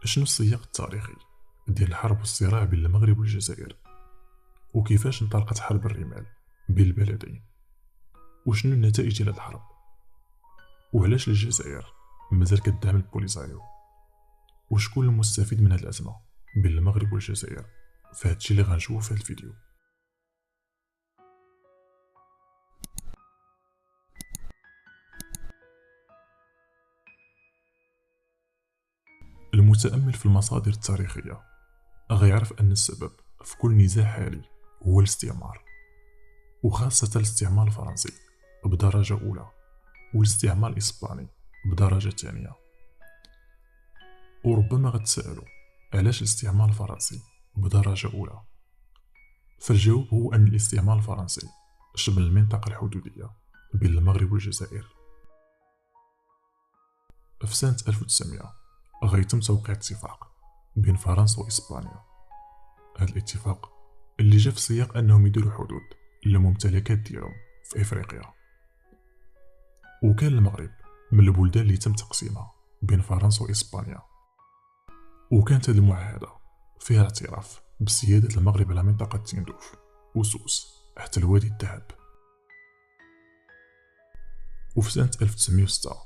شنو السياق التاريخي ديال الحرب والصراع بين المغرب والجزائر، وكيفاش انطلقت حرب الرمال بين البلدين، وشنو النتائج ديال هاد الحرب، وعلاش الجزائر مازال كدعم البوليساريو، وشكون المستفيد من هاد الازمه بين المغرب والجزائر. فهادشي اللي غنشوفو في هاد الفيديو. المتامل في المصادر التاريخيه غيعرف ان السبب في كل نزاع حالي هو الاستعمار، وخاصه الاستعمار الفرنسي بدرجه اولى والاستعمار الاسباني بدرجه ثانيه. وربما غتسالوا علاش الاستعمار الفرنسي بدرجه اولى، فالجواب هو ان الاستعمار الفرنسي شمل المنطقه الحدوديه بين المغرب والجزائر. في سنه 1900 غيتم توقيع اتفاق بين فرنسا واسبانيا. هذا الاتفاق اللي جا في سياق انهم يديروا حدود للممتلكات ديالهم في افريقيا، وكان المغرب من البلدان اللي تم تقسيمها بين فرنسا واسبانيا. وكانت هذه المعاهده فيها اعتراف بسياده المغرب على منطقه تندوف وسوس حتى الوادي الذهب. وفي سنه 1906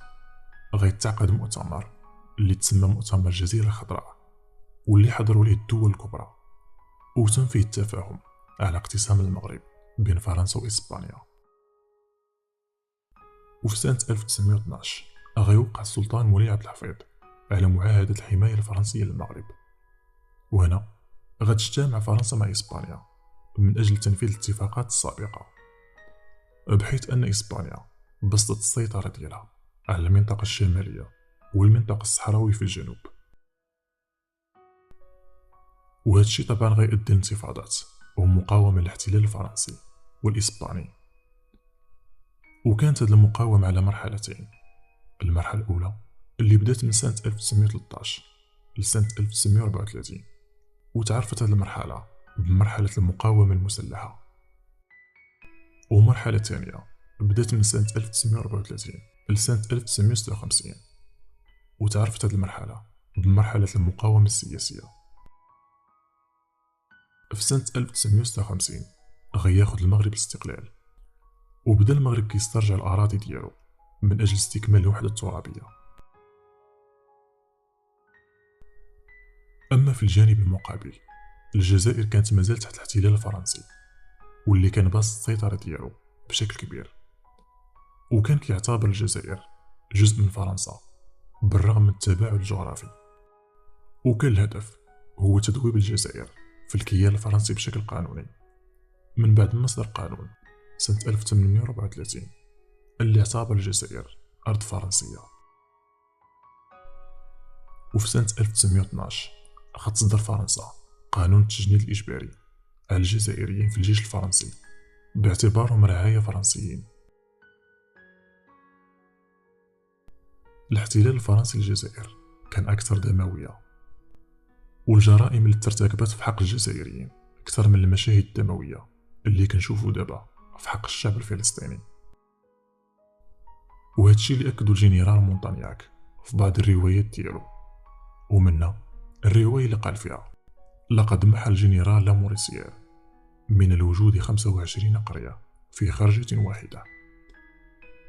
غيتعقد مؤتمر اللي تسمى مؤتمر الجزيره الخضراء، واللي حضروا ليه الدول الكبرى، وتم فيه التفاهم على اقتسام المغرب بين فرنسا وإسبانيا. وفي سنة 1912 غيوقع السلطان مولاي عبد الحفيظ على معاهدة الحماية الفرنسية للمغرب، وهنا غتجتمع فرنسا مع إسبانيا من أجل تنفيذ الاتفاقات السابقة، بحيث أن إسبانيا بسطت السيطرة ديالها على المنطقة الشمالية والمنطقة الصحراوية في الجنوب. وهادشي طبعا غيؤدي لانتفاضات ومقاومة للاحتلال الفرنسي والإسباني. وكانت هاد المقاومة على مرحلتين. المرحلة الأولى اللي بدات من سنة 1913 لسنة 1934، وتعرفت هاد المرحلة بمرحلة المقاومة المسلحة. ومرحلة ثانية بدات من سنة 1934 لسنة 1956، وتعرفت هاد المرحلة بمرحلة المقاومة السياسية. في سنة 1956 غياخد المغرب الاستقلال، وبدا المغرب كيسترجع الأراضي ديالو من أجل استكمال الوحدة الترابية. أما في الجانب المقابل، الجزائر كانت مازال تحت الاحتلال الفرنسي، واللي كان باسط السيطرة ديالو بشكل كبير، وكان كيعتبر الجزائر جزء من فرنسا بالرغم من التباعد الجغرافي. وكان الهدف هو تذويب الجزائر في الكيان الفرنسي بشكل قانوني من بعد ما صدر قانون سنة 1834 اللي اعتبر الجزائر أرض فرنسية. وفي سنة 1912 غتصدر فرنسا قانون التجنيد الإجباري على الجزائريين في الجيش الفرنسي باعتبارهم رعاية فرنسيين. الاحتلال الفرنسي للجزائر كان أكثر دموية، والجرائم اللي ترتكبت في حق الجزائريين أكثر من المشاهد الدموية اللي كنشوفو دابا في حق الشعب الفلسطيني. وهادشي اللي أكدو الجنرال مونطانياك في بعض الروايات ديالو، ومنها الرواية اللي قال فيها: لقد محى الجنرال لاموريسيير من الوجود 25 قرية في خرجة واحدة.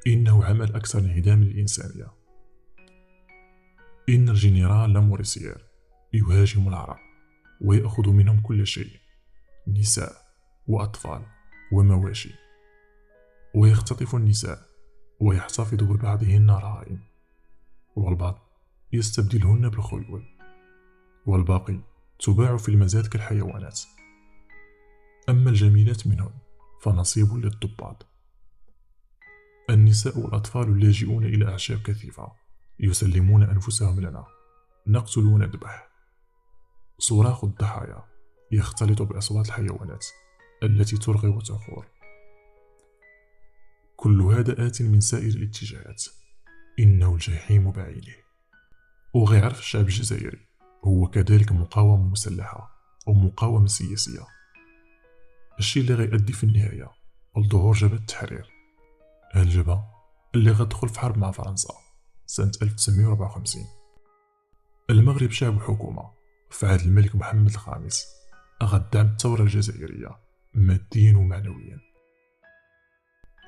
إنه عمل أكثر انعدام للإنسانية. إن الجنرال لاموريسيير يهاجم العرب ويأخذ منهم كل شيء، نساء وأطفال ومواشي، ويختطف النساء ويحتفظ ببعضهن رهائن، والبعض يستبدلهن بالخيول، والباقي تباع في المزاد كالحيوانات. أما الجميلات منهن فنصيب للضباط. النساء والأطفال اللاجئون إلى أعشاب كثيفة يسلمون أنفسهم لنا، نقتل ونذبح. صراخ الضحايا يختلط بأصوات الحيوانات التي ترغي وتخور. كل هذا آت من سائر الاتجاهات، إنه الجحيم بعينه. وغيعرف الشعب الجزائري هو كذلك مقاومة مسلحة ومقاومة سياسية، الشيء اللي غيؤدي في النهاية لظهور جبهة التحرير. الجبهة اللي غتدخل في حرب مع فرنسا سنة 1954. المغرب شعب وحكومة في عهد الملك محمد الخامس غدعم الثورة الجزائرية ماديا ومعنويا.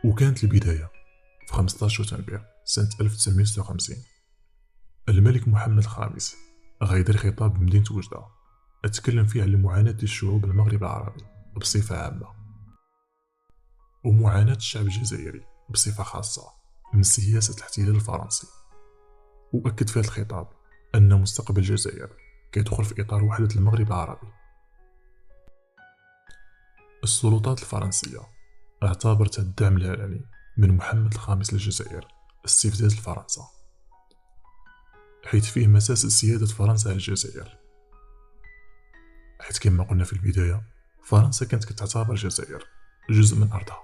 وكانت البداية في 15 شتنبر سنة 1956. الملك محمد الخامس غيدير خطاب بمدينة وجدة اتكلم فيه على المعاناة ديال الشعوب المغرب العربي بصفة عامة، ومعاناة الشعب الجزائري بصفة خاصة من سياسة الاحتلال الفرنسي. وأكد في هذا الخطاب أن مستقبل الجزائر كيدخل في إطار وحدة المغرب العربي. السلطات الفرنسية اعتبرت الدعم العلني من محمد الخامس للجزائر استفزاز لفرنسا، حيث فيه مساس سيادة فرنسا على الجزائر، حيث كما قلنا في البداية فرنسا كانت كتعتبر الجزائر جزء من أرضها.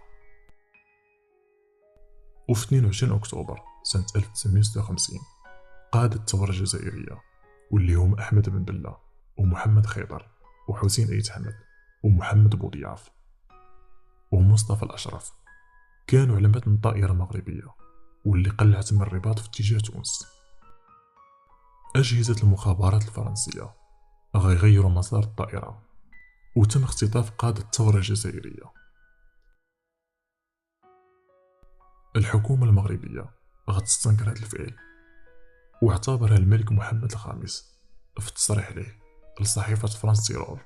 وفي 22 أكتوبر سنة 1956 قادة الثورة الجزائرية واللي هم أحمد بن بلة ومحمد خيضر وحسين أيت حمد ومحمد بوضياف ومصطفى الأشرف كانوا على متن طائرة مغربية واللي قلعت من الرباط في اتجاه تونس. أجهزة المخابرات الفرنسية غيغيروا مسار الطائرة وتم اختطاف قادة الثورة الجزائرية. الحكومة المغربية غتستنكر هذا الفعل، واعتبرها الملك محمد الخامس في تصريح له لصحيفة فرانس تيرول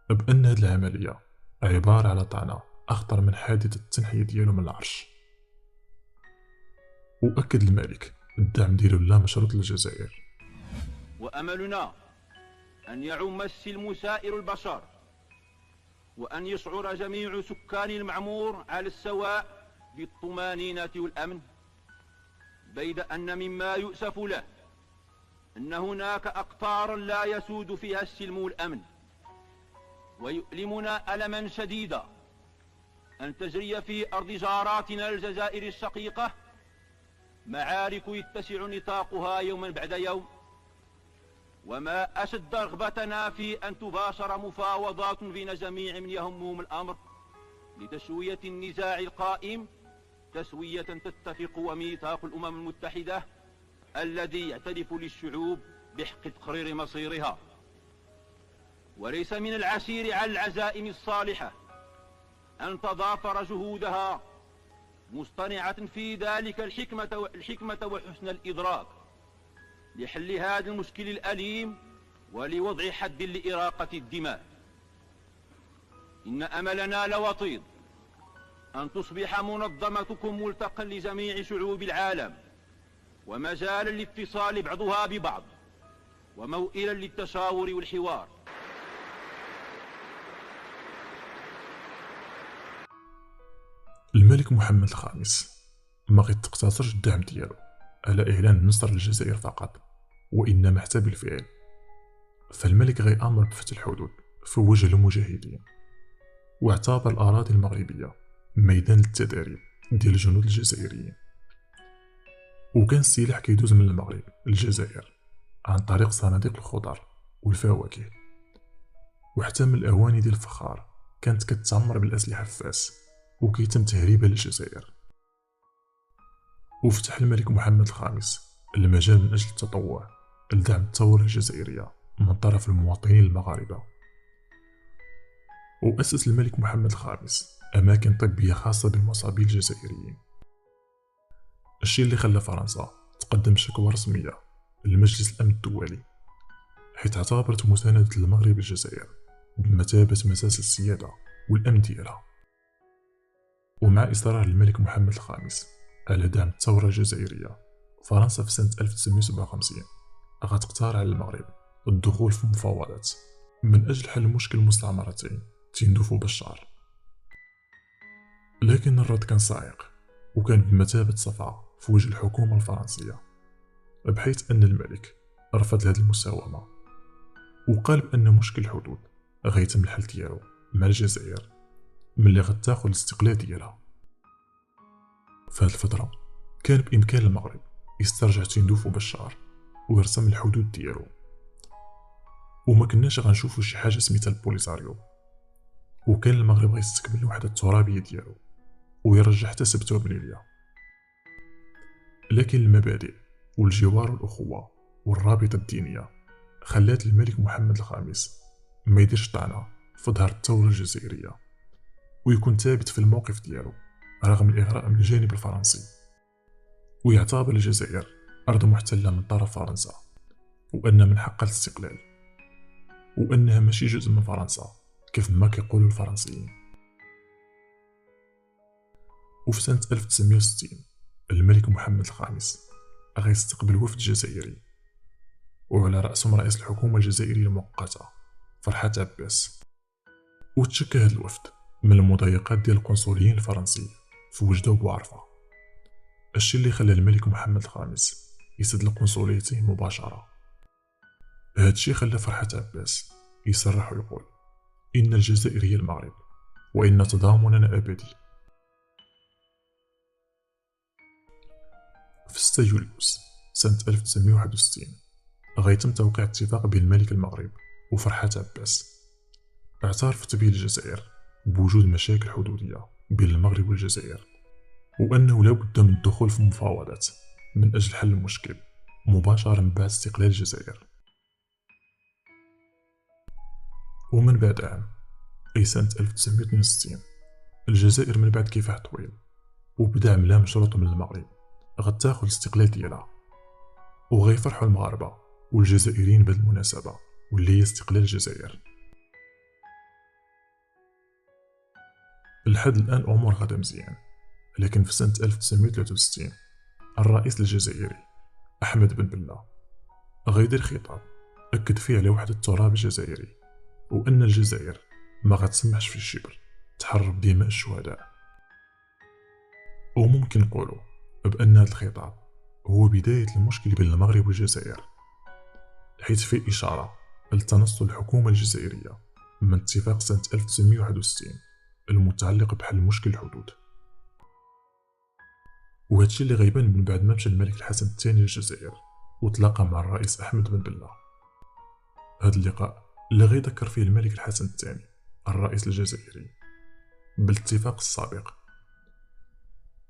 بأن هذه العملية عبارة على طعنة أخطر من حادثة التنحية ديالو من العرش. وأكد الملك الدعم ديالو لا مشروط للجزائر. وأملنا أن يعم السلم سائر البشر، وأن يشعر جميع سكان المعمور على السواء بالطمانينة والأمن، بيد أن مما يؤسف له أن هناك أقطارا لا يسود فيها السلم والأمن، ويؤلمنا ألما شديدا أن تجري في أرض جاراتنا الجزائر الشقيقة معارك يتسع نطاقها يوما بعد يوم، وما أشد رغبتنا في أن تباشر مفاوضات بين جميع من يهمهم الأمر لتسوية النزاع القائم تسوية تتفق وميثاق الأمم المتحدة الذي يعترف للشعوب بحق تقرير مصيرها. وليس من العسير على العزائم الصالحة أن تضافر جهودها مصطنعة في ذلك الحكمة وحسن الإدراك لحل هذا المشكل الأليم ولوضع حد لإراقة الدماء. إن أملنا لوطيد أن تصبح منظمتكم ملتقا لجميع شعوب العالم ومجالا للاتصال بعضها ببعض وموئلا للتشاور والحوار. الملك محمد الخامس ما غيتقتصرش الدعم ديالو على إعلان النصر للجزائر فقط، وإنما حتى بالفعل. فالملك غيأمر بفتح الحدود في وجه المجاهدين، واعتبر الأراضي المغربية ميدان للتدريب ديال الجنود الجزائريين. وكان السلاح كيدوز من المغرب للجزائر عن طريق صناديق الخضر والفواكه، وحتى من الأواني ديال الفخار كانت كتعمر بالأسلحة الفاس وكيتم تهريبها للجزائر. وفتح الملك محمد الخامس المجال من أجل التطوع لدعم الثورة الجزائرية من طرف المواطنين المغاربة. وأسس الملك محمد الخامس أماكن طبية خاصة بالمصابين الجزائريين، الشيء اللي خلى فرنسا تقدم شكوى رسمية لمجلس الأمن الدولي، حيث اعتبرت مساندة المغرب للجزائر بمثابة مساس السيادة والأمن ديالها. ومع إصرار الملك محمد الخامس على دعم الثورة الجزائرية، فرنسا في سنة 1957 غتقترح على المغرب الدخول في مفاوضات من أجل حل مشكل المستعمرتين تندوف وبشار. لكن الرد كان صاعق وكان بمثابة صفعة في وجه الحكومة الفرنسية، بحيث أن الملك رفض هذه المساومة وقال بأن مشكل الحدود غيتم الحل ديالو مع الجزائر ملي غتاخد الاستقلال ديالها. في هذه الفترة كان بإمكان المغرب يسترجع تندوف وبشار ويرسم الحدود ديالو، وما كناش غنشوفو شي حاجة سميتها البوليساريو. وكان المغرب غيستكمل الوحدة الترابية ديالو ويرجع حتى سبتو بنيليا. لكن المبادئ والجوار والأخوة والرابطة الدينية خلات الملك محمد الخامس ما يديرش طعنة في ظهر الثورة الجزائرية، ويكون ثابت في الموقف ديالو رغم الإغراء من الجانب الفرنسي، ويعتبر الجزائر أرض محتلة من طرف فرنسا، وأن من حقها الاستقلال، وأنها ماشي جزء من فرنسا كيف ما كيقولوا الفرنسيين. وفي سنة 1960 الملك محمد الخامس غيستقبل وفد جزائري، وعلى رأسهم رئيس الحكومة الجزائرية المؤقتة فرحات عباس. وتشكى هذا الوفد من المضايقات ديال القنصليين الفرنسيين في وجدة وبوعرفة، الشيء اللي خلى الملك محمد الخامس يسد القنصليتين مباشرة. هذا الشيء خلى فرحات عباس يصرح ويقول: إن الجزائر هي المغرب، وإن تضامننا أبدي. في 6 يوليوز سنة 1961 غيتم توقيع اتفاق بين الملك المغرب وفرحات عباس، اعترفت به الجزائر بوجود مشاكل حدودية بين المغرب والجزائر، وأنه لا بد من الدخول في مفاوضات من أجل حل المشكل مباشرة من بعد استقلال الجزائر. ومن بعد عام، أي سنة 1962، الجزائر من بعد كفاح طويل وبدعم لا مشروط من المغرب غتاخد الاستقلال ديالها، وغيفرحوا المغاربة والجزائريين بهذه المناسبة واللي هي استقلال الجزائر. لحد الآن أمور غادا مزيان، لكن في سنة 1963 الرئيس الجزائري أحمد بن بلة غيدير خطاب أكد فيه على وحدة التراب الجزائري، وأن الجزائر ما غتسمحش في الشبر تحرر دماء الشهداء. وممكن نقولوا بأن هذا الخطاب هو بداية المشكل بين المغرب والجزائر، حيث فيه إشارة لتنصل الحكومة الجزائرية من اتفاق سنة 1961 المتعلق بحل مشكل الحدود. وهادشي اللي غيبان من بعد ما مشى الملك الحسن الثاني للجزائر وتلاقى مع الرئيس أحمد بن بلة. هذا اللقاء اللي غيذكر فيه الملك الحسن الثاني الرئيس الجزائري بالاتفاق السابق،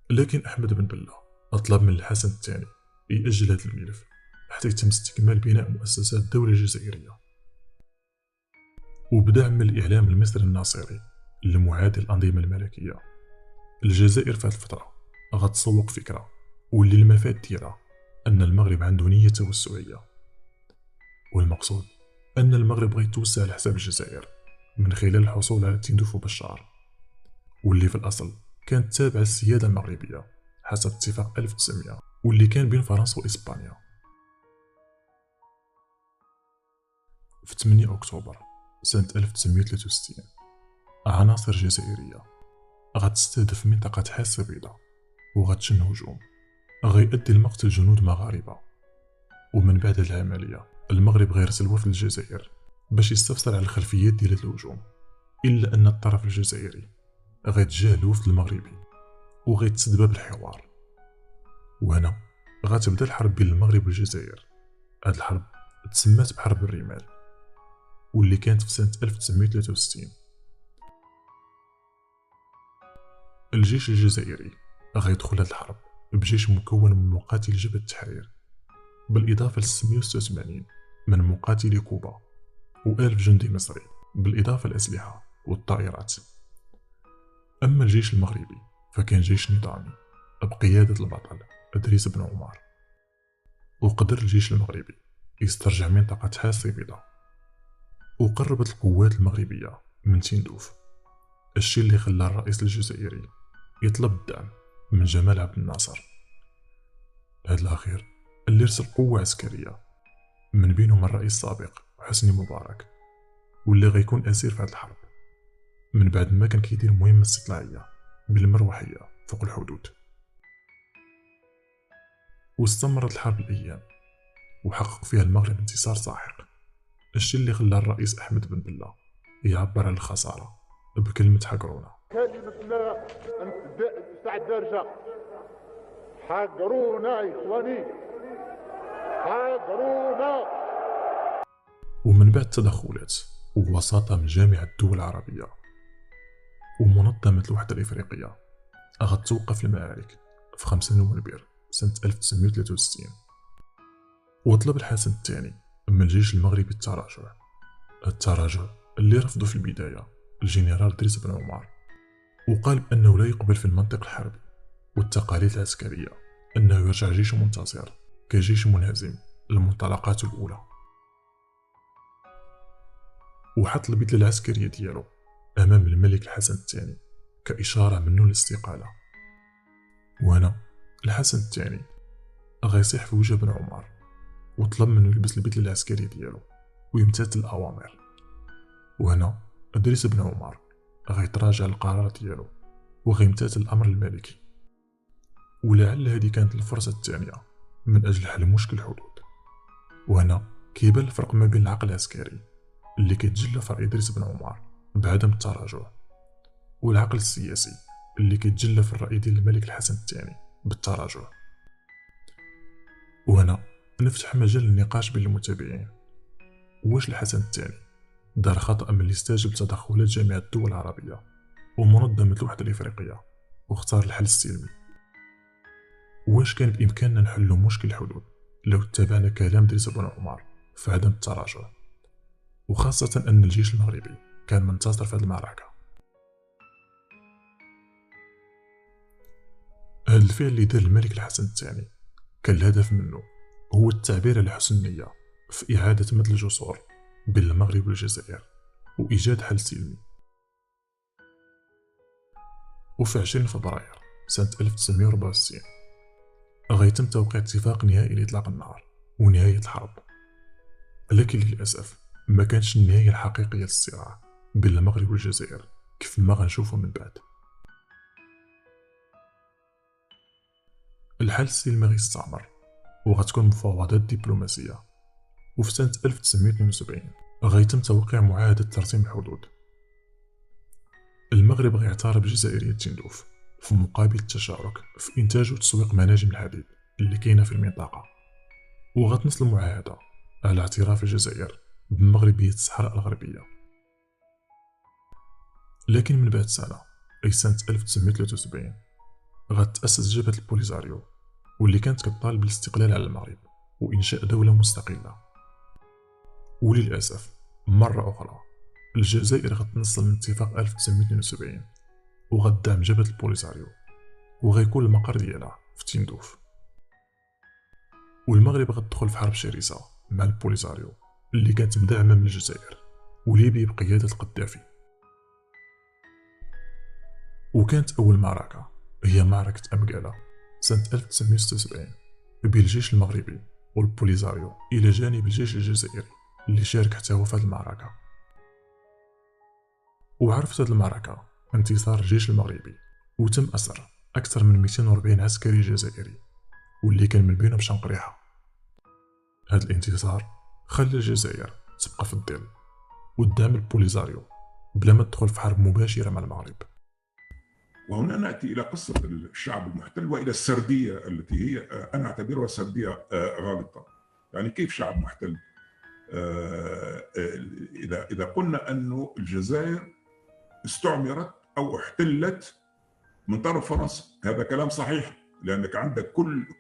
لكن أحمد بن بلة أطلب من الحسن الثاني يأجل هذا الملف حتى يتم استكمال بناء مؤسسات الدولة الجزائرية. وبدعم من الإعلام المصري الناصري المعادي للأنظمة الملكية، الجزائر في هذه الفترة غتسوق فكرة واللي المفاد ديالها أن المغرب عنده نية توسعية، والمقصود أن المغرب غيتوسع على حساب الجزائر من خلال الحصول على تندوف بشار، واللي في الأصل كانت تابعة للسيادة المغربية حسب اتفاق 1900 واللي كان بين فرنسا وإسبانيا. في 8 أكتوبر سنة 1963 عناصر جزائرية غتستهدف منطقة حاسة بيضاء وغتشن هجوم غيؤدي لمقتل جنود مغاربة. ومن بعد هذه العملية المغرب غيرسل وفد الجزائر باش يستفسر على الخلفيات ديال هذا الهجوم، إلا أن الطرف الجزائري غيتجاه الوفد المغربي وغيتسد باب الحوار. وهنا غتبدا الحرب بين المغرب والجزائر. هاد الحرب تسمات بحرب الرمال واللي كانت في سنة 1963. الجيش الجزائري غيدخل هاد الحرب بجيش مكون من مقاتلي جبهة التحرير بالإضافة ل 686 من مقاتلي كوبا و1000 جندي مصري بالإضافة للأسلحة والطائرات. أما الجيش المغربي فكان جيش نظامي بقيادة البطل إدريس بن عمر، وقدر الجيش المغربي يسترجع منطقة حاسة بيضاء، وقربت القوات المغربية من تندوف، الشيء اللي خلى الرئيس الجزائري يطلب الدعم من جمال عبد الناصر، هذا الأخير اللي رسل قوة عسكرية من بينهم الرئيس السابق حسني مبارك، واللي غيكون أسير في هذه الحرب من بعد ما كان كيدير مهمة استطلاعية بالمروحية فوق الحدود. واستمرت الحرب الأيام وحقق فيها المغرب انتصار ساحق، الشيء اللي خلى الرئيس أحمد بن بلة يعبر عن الخسارة بكلمة حقرونا. كلمة سعد درجة، حقرونا يا إخواني، حقرونا. ومن بعد تدخلات ووساطة من جامعة الدول العربية ومنظمة الوحدة الإفريقية غتوقف المعارك في 5 نوفمبر سنة 1963. وطلب الحسن الثاني من الجيش المغربي التراجع اللي رفضه في البداية الجنرال دريس بن عمر، وقال بأنه لا يقبل في المنطق الحربي والتقاليد العسكرية أنه يرجع جيش منتصر كجيش منهزم لمنطلقاته الأولى، وحط البدلة العسكرية ديالو أمام الملك الحسن الثاني كإشارة منه للاستقالة. وهنا الحسن الثاني غيصيح في وجه بن عمر وطلب منه يلبس البدلة العسكرية ديالو ويمتثل الأوامر. وهنا إدريس بن عمر غيتراجع القرار ديالو وغيمتثل الأمر الملكي، ولعل هذه كانت الفرصة الثانية من أجل حل مشكل الحدود. وهنا كيبان الفرق ما بين العقل العسكري اللي كيتجلى في رأي إدريس بن عمر بعدم التراجع، والعقل السياسي اللي كيتجلى في الرأي ديال الملك الحسن الثاني بالتراجع. وهنا نفتح مجال للنقاش بين المتابعين، واش الحسن الثاني دار خطأ ملي استجاب لتدخلات جامعة الدول العربية ومنظمة الوحدة الإفريقية واختار الحل السلمي؟ واش كان بإمكاننا نحلو مشكل الحدود لو اتبعنا كلام إدريس بن عمر في عدم التراجع، وخاصة أن الجيش المغربي كان منتصر في هذه المعركة؟ هذا الفعل اللي دار الملك الحسن الثاني كان الهدف منه هو التعبير على حسن النية في إعادة مد الجسور بين المغرب والجزائر وإيجاد حل سلمي. وفي 20 فبراير سنة 1964 غيتم توقيع اتفاق نهائي لإطلاق النار ونهاية الحرب، لكن للأسف ما كانش النهاية الحقيقية للصراع بين المغرب والجزائر كيف ما غنشوفو من بعد. الحل السلمي غيستعمر وغتكون مفاوضات دبلوماسية، وفي سنة 1972 غيتم توقيع معاهدة ترسيم الحدود. المغرب غيعترف بجزائرية تندوف في مقابل التشارك في إنتاج وتسويق مناجم الحديد اللي كاينة في المنطقة، وغتنص المعاهدة على اعتراف الجزائر بمغربية الصحراء الغربية. لكن من بعد سنة، أي سنة 1973، غتأسس جبهة البوليزاريو واللي كانت كتطالب بالاستقلال على المغرب وإنشاء دولة مستقلة. وللأسف مرة أخرى الجزائر غتنصل من اتفاق 1972 وغتدعم جبهة البوليزاريو وغيكون المقر ديالها في تندوف. والمغرب غتدخل في حرب شرسة مع البوليزاريو اللي كانت مدعمة من الجزائر وليبيا بقيادة القذافي. وكانت أول معركة هي معركة أمقالة سنة 1976 بين الجيش المغربي والبوليزاريو إلى جانب الجيش الجزائري اللي شارك حتى هو في هذه المعركة. وعرفت هذه المعركة انتصار الجيش المغربي، وتم أسر أكثر من 240 عسكري جزائري واللي كان من بينهم شنقريحة. هذا الانتصار خلى الجزائر تبقى في الظل قدام البوليزاريو بلا ما تدخل في حرب مباشرة مع المغرب. وهنا نأتي إلى قصة الشعب المحتل وإلى السردية التي هي أنا أعتبرها سردية غالطة. يعني كيف شعب محتل؟ إذا قلنا أنه الجزائر استعمرت أو احتلت من طرف فرنسا، هذا كلام صحيح، لأنك عندك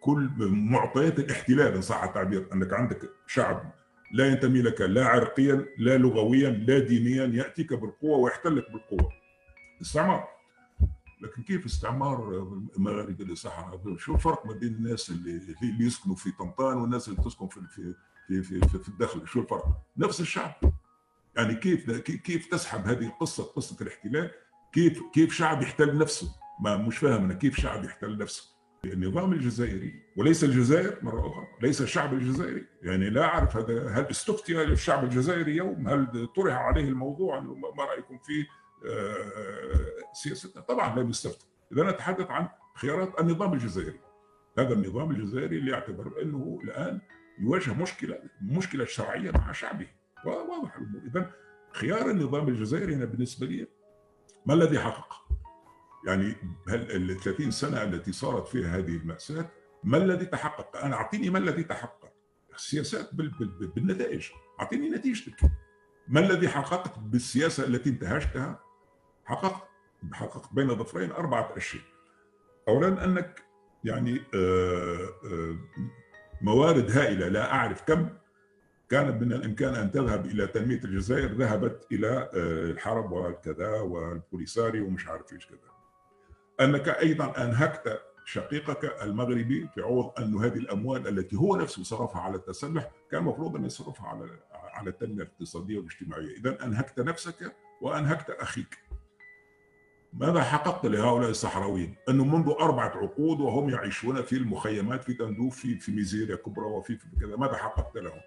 كل معطيات الاحتلال إن صح التعبير، أنك عندك شعب لا ينتمي لك لا عرقيا لا لغويا لا دينيا، يأتيك بالقوة ويحتلك بالقوة. استعمار. لكن كيف استعمار المغاربة للصحراء؟ شو الفرق ما بين الناس اللي يسكنوا في طنطان والناس اللي تسكن في الداخل؟ شو الفرق؟ نفس الشعب. يعني كيف تسحب هذه القصة، قصة الاحتلال، كيف شعب يحتل نفسه؟ ما مش فاهم أنا كيف شعب يحتل نفسه. النظام الجزائري وليس الجزائر مرة أخرى، ليس الشعب الجزائري. يعني لا أعرف هذا، هل استفتي الشعب الجزائري يوم؟ هل طرح عليه الموضوع؟ ما رأيكم فيه سياستنا؟ طبعا لم يستفتى. إذا نتحدث عن خيارات النظام الجزائري، هذا النظام الجزائري اللي يعتبر أنه الآن يواجه مشكلة شرعية مع شعبه، واضح الأمور. إذا خيار النظام الجزائري أنا بالنسبة لي ما الذي حقق؟ يعني هل ال 30 سنة التي صارت فيها هذه المأساة ما الذي تحقق؟ أنا أعطيني ما الذي تحقق. السياسات بالنتائج، أعطيني نتيجتك. ما الذي حققت بالسياسة التي انتهجتها؟ حققت بين ظفرين 4 أشياء. أولا أنك يعني موارد هائلة لا أعرف كان من الامكان ان تذهب الى تنميه الجزائر، ذهبت الى الحرب والكذا والبوليساريو ومش عارف ايش كذا. انك ايضا انهكت شقيقك المغربي في عوض أن هذه الاموال التي هو نفسه صرفها على التسلح كان المفروض ان يصرفها على التنميه الاقتصاديه والاجتماعيه. اذا انهكت نفسك وانهكت اخيك. ماذا حققت لهؤلاء الصحراويين؟ انه منذ 4 عقود وهم يعيشون في المخيمات في تندوف في ميزيريا كبرى وفي كذا، ماذا حققت لهم؟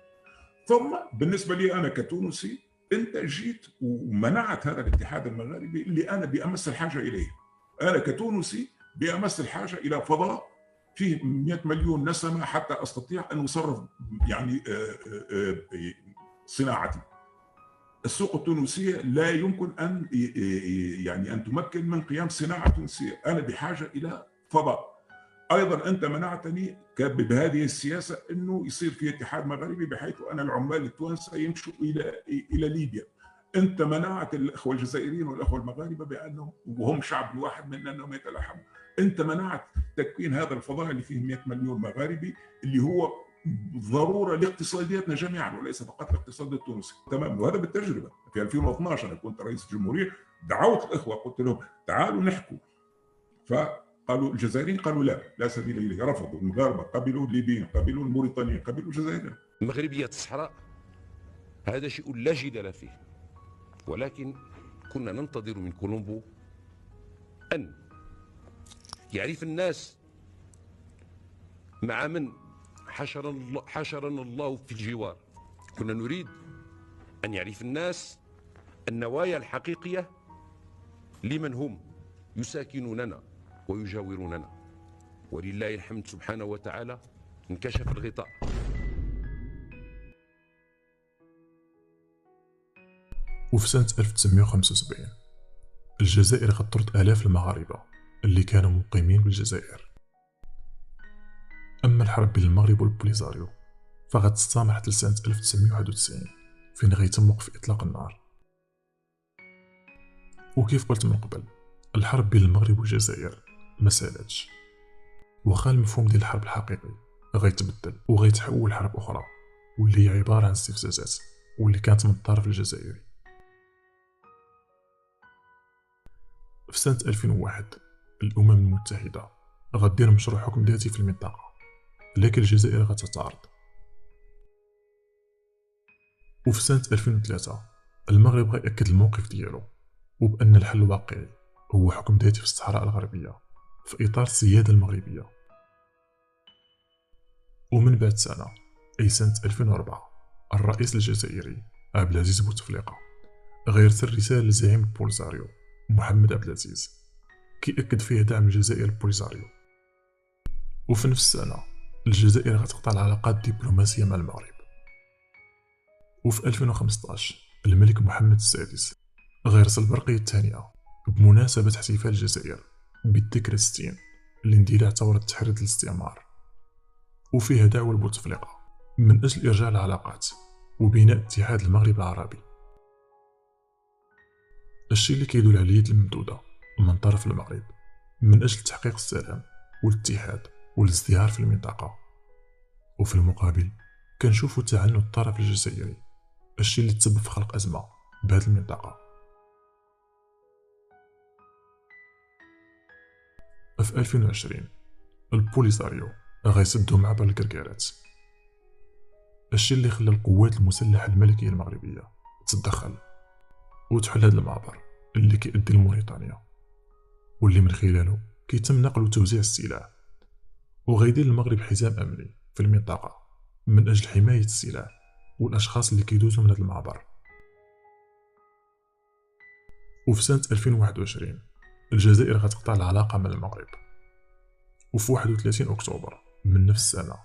ثم بالنسبه لي انا كتونسي، انت جيت ومنعت هذا الاتحاد المغاربي اللي انا بامس الحاجه اليه. انا كتونسي بامس الحاجه الى فضاء فيه 100 مليون نسمه حتى استطيع ان اصرف يعني صناعتي. السوق التونسيه لا يمكن ان يعني ان تمكن من قيام صناعه تونسيه، انا بحاجه الى فضاء. ايضا انت منعتني بهذه السياسه انه يصير في اتحاد مغربي بحيث ان العمال التوانسه يمشوا الى ليبيا. انت منعت الاخوه الجزائريين والاخوه المغاربه بانهم وهم شعب واحد من انهم يتلاحموا. انت منعت تكوين هذا الفضاء اللي فيه 100 مليون مغاربي اللي هو ضروره لاقتصادياتنا جميعا وليس فقط الاقتصاد التونسي. تمام. وهذا بالتجربه. في 2012 انا كنت رئيس الجمهوريه، دعوت الاخوه قلت لهم تعالوا نحكوا، فقالوا الجزائريين قالوا لا سبيل اليه، رفضوا. المغاربه قبلوا، الليبيين قبلوا، الموريتانيين قبلوا، الجزائريين. مغربيه الصحراء هذا شيء لا جدال فيه، ولكن كنا ننتظر من كولومبو أن يعرف الناس مع من حشرنا الله في الجوار. كنا نريد أن يعرف الناس النوايا الحقيقية لمن هم يساكنوننا ويجاوروننا، ولله الحمد سبحانه وتعالى انكشف الغطاء. وفي سنة 1975 الجزائر غطرت آلاف المغاربة اللي كانوا مقيمين بالجزائر. أما الحرب بين المغرب والبوليزاريو فغتستمر حتى لسنة 1991 فين غيتم وقف إطلاق النار. وكيف قلت من قبل، الحرب بين المغرب والجزائر ما سالتش، وخا المفهوم ديال الحرب الحقيقي غيتبدل وغيتحول لحرب أخرى واللي هي عبارة عن استفزازات واللي كانت من الطرف الجزائري. في سنة 2001 الأمم المتحدة غدير مشروع حكم ذاتي في المنطقة، لكن الجزائر غتعترض. وفي سنة 2003 المغرب غيأكد الموقف ديالو وبأن الحل الواقعي هو حكم ذاتي في الصحراء الغربية في إطار السيادة المغربية. ومن بعد سنة، أي سنة 2004، الرئيس الجزائري عبد العزيز بوتفليقة غيرسل رسالة لزعيم البوليساريو محمد عبد العزيز كيأكد فيها دعم الجزائر للبوليساريو. وفي نفس السنة الجزائر غتقطع العلاقات الدبلوماسية مع المغرب. وفي 2015 الملك محمد السادس غيرسل برقية التهنئة بمناسبة احتفال الجزائر بالذكرى 60 لاندلاع ثورة تحرير الاستعمار، وفيها دعوة لبوتفليقة من أجل إرجاع العلاقات وبناء اتحاد المغرب العربي، الشيء اللي كيدل على اليد الممدودة من طرف المغرب من أجل تحقيق السلام والاتحاد والازدهار في المنطقة. وفي المقابل كنشوفوا تعنت الطرف الجزائري، الشيء اللي تسبب في خلق أزمة بهذه المنطقة. في 2020 البوليساريو غيسدوا معبر الكركارات، الشيء اللي خلى القوات المسلحة الملكية المغربية تتدخل وتحل هذا المعبر اللي كيؤدي لموريتانيا، واللي من خلاله كيتم نقل وتوزيع السلاح، وغيدير المغرب حزام أمني في المنطقة من أجل حماية السلاح والأشخاص اللي كيدوزوا من هذا المعبر. وفي سنة 2021 الجزائر غتقطع العلاقة مع المغرب. وفي 31 أكتوبر من نفس السنة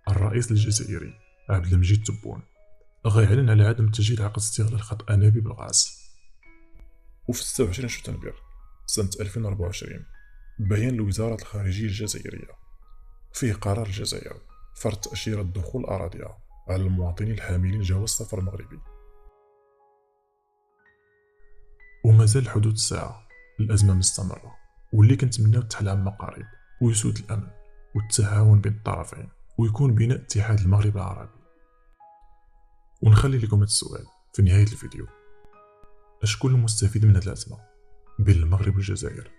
الرئيس الجزائري عبد المجيد تبون غيعلن على عدم تسجيل عقد استغلال خط أنابيب الغاز. وفي 26 شتنبر سنة 2024 بيان لوزارة الخارجية الجزائرية فيه قرار الجزائر فرض تأشيرة دخول أراضيها على المواطنين الحاملين جواز سفر مغربي. ومازال حدود الساعة الأزمة مستمرة، واللي كنتمناو تحل عما قريب ويسود الأمن والتعاون بين الطرفين ويكون بناء اتحاد المغرب العربي. ونخلي لكم هذا السؤال في نهاية الفيديو: شكون المستفيد من هذه الأزمة بين المغرب والجزائر؟